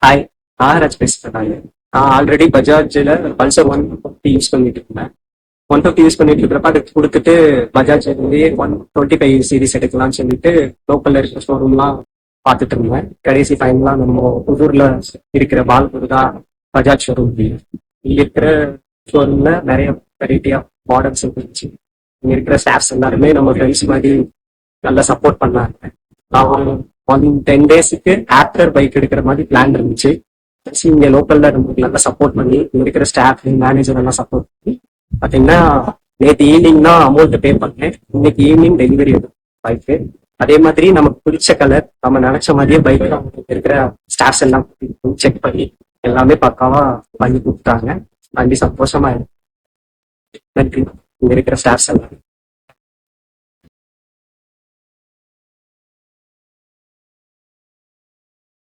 Hi, Nagaraj பேசுறேன் நானு. நான் ஆல்ரெடி பஜாஜ்ல பல்சர் 150 யூஸ் பண்ணிட்டு இருந்தேன். 150 யூஸ் பண்ணிட்டு இருக்கிறப்ப அதுக்கு கொடுத்துட்டு பஜாஜ் வந்து 125 சீரிஸ் எடுக்கலாம்னு சொல்லிட்டு லோக்கல்ல இருக்கிற ஷோரூம்லாம் பார்த்துட்டு இருந்தேன். கடைசி ஃபைனலாம் நம்ம புதூர்ல இருக்கிற பால்புருதா பஜாஜ் ஷோரூம் இங்க இருக்கிற ஷோரூம்ல நிறைய வெரைட்டி ஆஃப் மாடல்ஸ் இருந்துச்சு. இங்க இருக்கிற ஸ்டாஃப்ஸ் எல்லாருமே நம்ம ஃப்ரெண்ட்ஸ் மாதிரி நல்லா சப்போர்ட் பண்ணாங்க. நான் ஒரு 10 டேஸுக்கு ஆஃப்டர் பைக் எடுக்கிற மாதிரி பிளான் இருந்துச்சு. இங்க லோக்கல்ல நமக்கு நல்லா சப்போர்ட் பண்ணி இங்க இருக்கிற ஸ்டாஃப் மேனேஜர் எல்லாம் சப்போர்ட் பண்ணி பாத்தீங்கன்னா நேற்று ஈவினிங் தான் அமௌண்ட் பே பண்ணேன். இன்னைக்கு ஈவினிங் டெலிவரி எடுக்கும் பைக்கு. அதே மாதிரி நமக்கு பிடிச்ச கலர் நம்ம நினைச்ச மாதிரியே பைக் இருக்கிற ஸ்டாஃப்ஸ் எல்லாம் செக் பண்ணி எல்லாமே பக்காவா பண்ணி கொடுத்தாங்க. நன்றி, சந்தோஷமா இருக்கு. நன்றி இங்க இருக்கிற ஸ்டாஃப்ஸ் எல்லாம்.